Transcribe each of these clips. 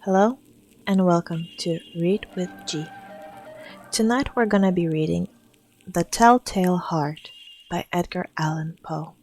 Hello and welcome to Read with G. Tonight we're gonna be reading The Telltale Heart by Edgar Allan Poe.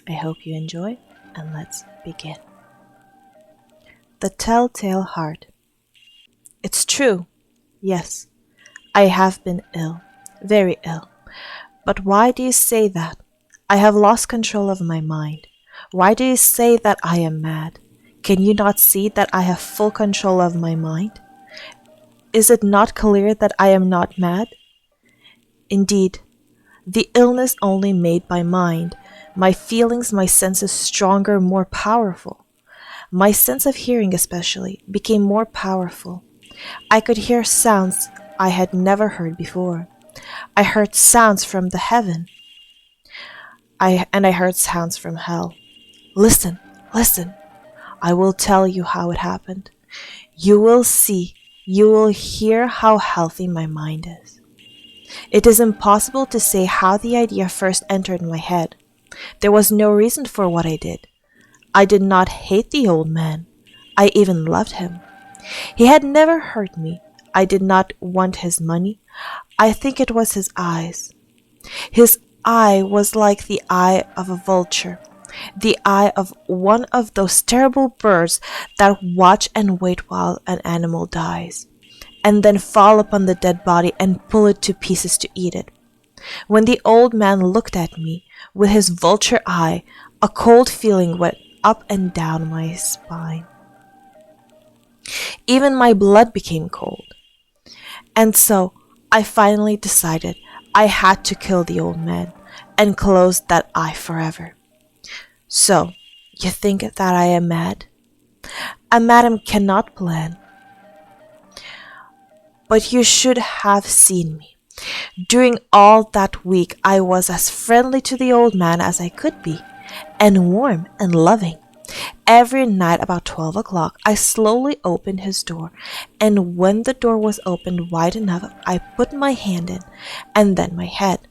I hope you enjoy and let's begin. The Telltale Heart. It's true. Yes, I have been ill, very ill. But why do you say that? I have lost control of my mind. Why do you say that I am mad? Can you not see that I have full control of my mind? Is it not clear that I am not mad? Indeed, the illness only made my mind, my feelings, my senses stronger, more powerful. My sense of hearing especially became more powerful. I could hear sounds I had never heard before. I heard sounds from the heaven. I heard sounds from hell. Listen, listen. I will tell you how it happened. You will see, you will hear how healthy my mind is. It is impossible to say how the idea first entered my head. There was no reason for what I did. I did not hate the old man. I even loved him. He had never hurt me. I did not want his money. I think it was his eyes. His eye was like the eye of a vulture. The eye of one of those terrible birds that watch and wait while an animal dies, and then fall upon the dead body and pull it to pieces to eat it. When the old man looked at me with his vulture eye, a cold feeling went up and down my spine. Even my blood became cold. And so I finally decided I had to kill the old man and close that eye forever. So, you think that I am mad? A madam cannot plan. But you should have seen me. During all that week I was as friendly to the old man as I could be, and warm and loving. Every night about 12 o'clock I slowly opened his door, and when the door was opened wide enough I put my hand in, and then my head.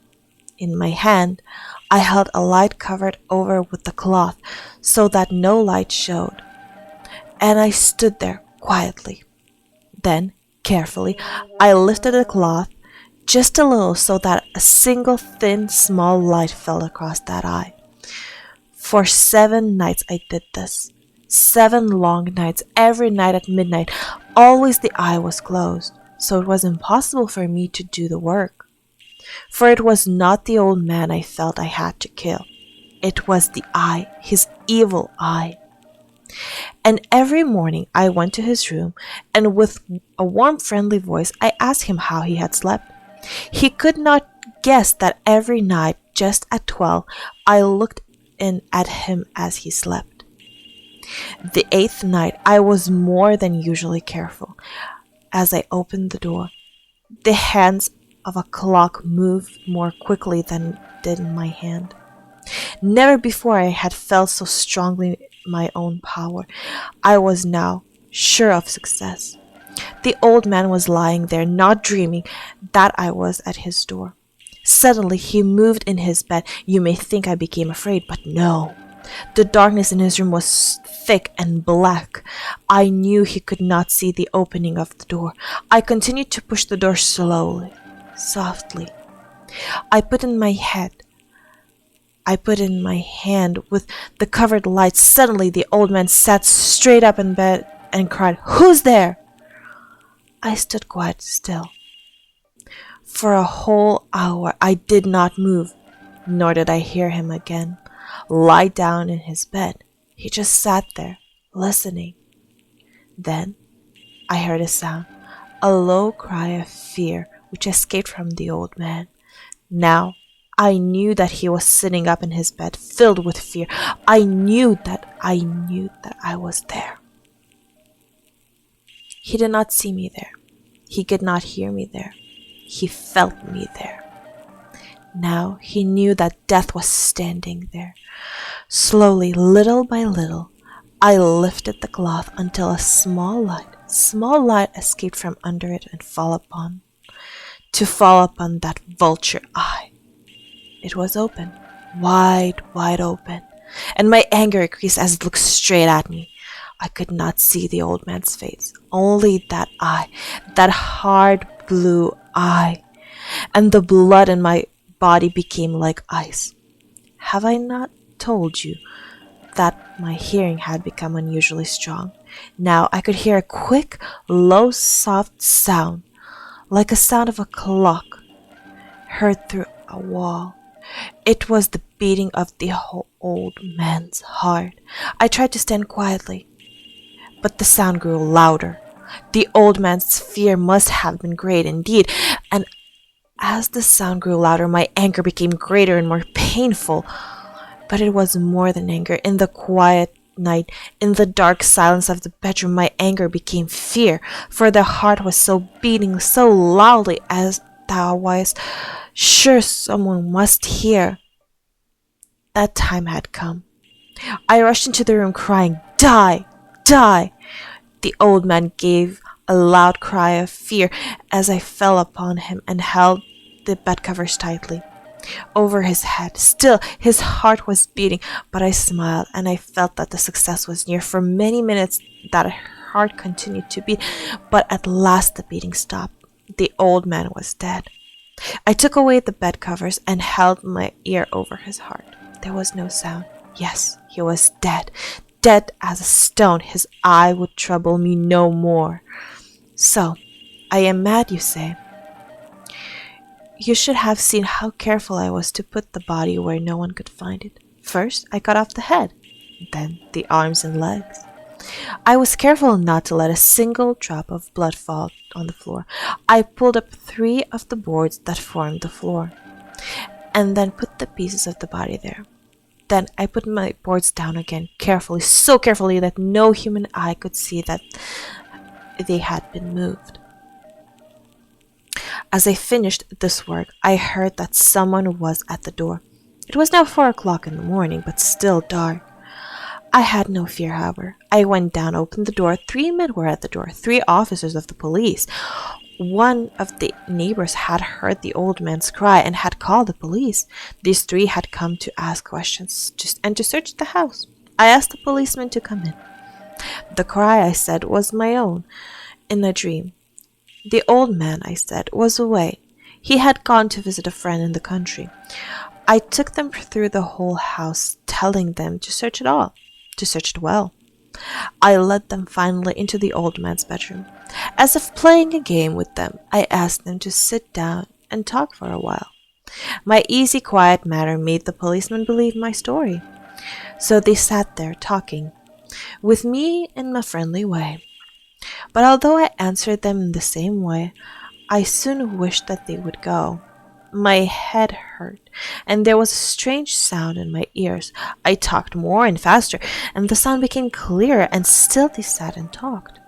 In my hand I held a light covered over with the cloth so that no light showed, and I stood there quietly. Then, carefully, I lifted the cloth just a little so that a single thin small light fell across that eye. For 7 nights I did this. 7 long nights, every night at midnight. Always the eye was closed, so it was impossible for me to do the work. For it was not the old man I felt I had to kill. It was the eye, his evil eye. And every morning I went to his room, and with a warm, friendly voice I asked him how he had slept. He could not guess that every night, just at 12, I looked in at him as he slept. The 8th night I was more than usually careful. As I opened the door, the hands of a clock moved more quickly than did my hand. Never before I had felt so strongly my own power. I was now sure of success. The old man was lying there, not dreaming that I was at his door. Suddenly he moved in his bed. You may think I became afraid, but no. The darkness in his room was thick and black. I knew he could not see the opening of the door. I continued to push the door slowly, softly. I put in my hand with the covered light. Suddenly the old man sat straight up in bed and cried, "Who's there?" I stood quite still. For a whole hour I did not move, nor did I hear him again lie down in his bed. He just sat there, listening. Then I heard a sound, a low cry of fear which escaped from the old man. Now I knew that he was sitting up in his bed, filled with fear. I knew that I was there. He did not see me there. He could not hear me there. He felt me there. Now he knew that death was standing there. Slowly, little by little, I lifted the cloth until a small light escaped from under it and fall upon that vulture eye. It was open, wide open, and my anger increased as it looked straight at me. I could not see the old man's face, only that eye, that hard blue eye, and the blood in my body became like ice. Have I not told you that my hearing had become unusually strong? Now I could hear a quick, low, soft sound, like a sound of a clock, heard through a wall. It was the beating of the old man's heart. I tried to stand quietly, but the sound grew louder. The old man's fear must have been great indeed, and as the sound grew louder, my anger became greater and more painful. But it was more than anger. In the quiet night, in the dark silence of the bedroom, my anger became fear, for the heart was so beating so loudly as thou wast sure someone must hear. That time had come. I rushed into the room crying, "Die! Die!" The old man gave a loud cry of fear as I fell upon him and held the bed covers tightly over his head. Still, his heart was beating, but I smiled and I felt that the success was near. For many minutes, that heart continued to beat, but at last the beating stopped. The old man was dead. I took away the bed covers and held my ear over his heart. There was no sound. Yes, he was dead. Dead as a stone. His eye would trouble me no more. So, I am mad, you say? You should have seen how careful I was to put the body where no one could find it. First, I cut off the head, then the arms and legs. I was careful not to let a single drop of blood fall on the floor. I pulled up 3 of the boards that formed the floor, and then put the pieces of the body there. Then I put my boards down again, carefully, so carefully that no human eye could see that they had been moved. As I finished this work, I heard that someone was at the door. It was now 4 o'clock in the morning, but still dark. I had no fear, however. I went down, opened the door. 3 men were at the door, 3 officers of the police. One of the neighbors had heard the old man's cry and had called the police. These 3 had come to ask questions and to search the house. I asked the policeman to come in. The cry, I said, was my own, in a dream. The old man, I said, was away. He had gone to visit a friend in the country. I took them through the whole house, telling them to search it all, to search it well. I led them finally into the old man's bedroom. As if playing a game with them, I asked them to sit down and talk for a while. My easy, quiet manner made the policeman believe my story. So they sat there talking with me in a friendly way. But although I answered them in the same way, I soon wished that they would go. My head hurt, and there was a strange sound in my ears. I talked more and faster, and the sound became clearer, and still they sat and talked.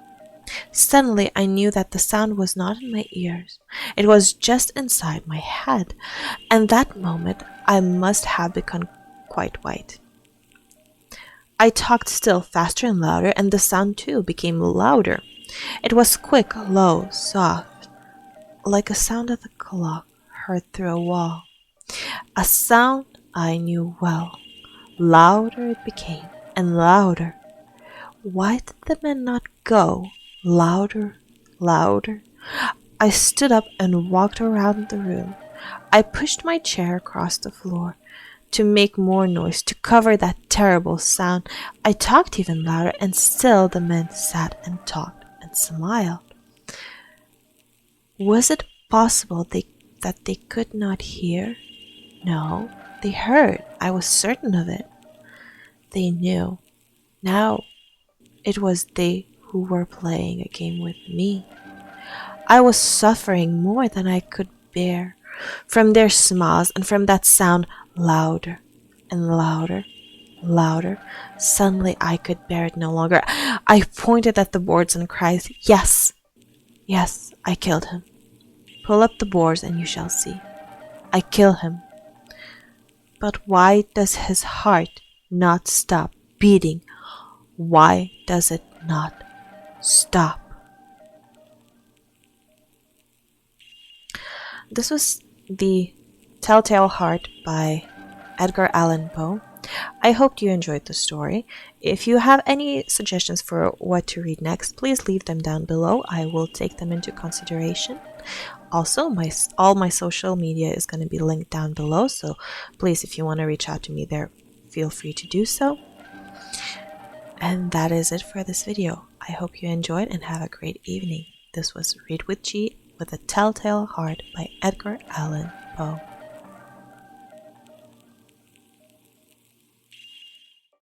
Suddenly I knew that the sound was not in my ears. It was just inside my head, and that moment I must have become quite white. I talked still faster and louder, and the sound too became louder. It was quick, low, soft, like a sound of a clock heard through a wall. A sound I knew well. Louder it became, and louder. Why did the men not go? Louder, louder. I stood up and walked around the room. I pushed my chair across the floor to make more noise, to cover that terrible sound. I talked even louder, and still the men sat and talked and smiled. Was it possible that they could not hear? No, they heard. I was certain of it. They knew. Now it was they who were playing a game with me. I was suffering more than I could bear from their smiles and from that sound, louder and louder, louder. Suddenly I could bear it no longer. I pointed at the boards and cried, "Yes, yes, I killed him. Pull up the boards and you shall see. I kill him." But why does his heart not stop beating? Why does it not stop? This was The Telltale Heart by Edgar Allan Poe. I hope you enjoyed the story. If you have any suggestions for what to read next, please leave them down below. I will take them into consideration. Also, all my social media is going to be linked down below, so please, if you want to reach out to me there, feel free to do so. And that is it for this video. I hope you enjoyed and have a great evening. This was Read with G with a Telltale Heart by Edgar Allan Poe.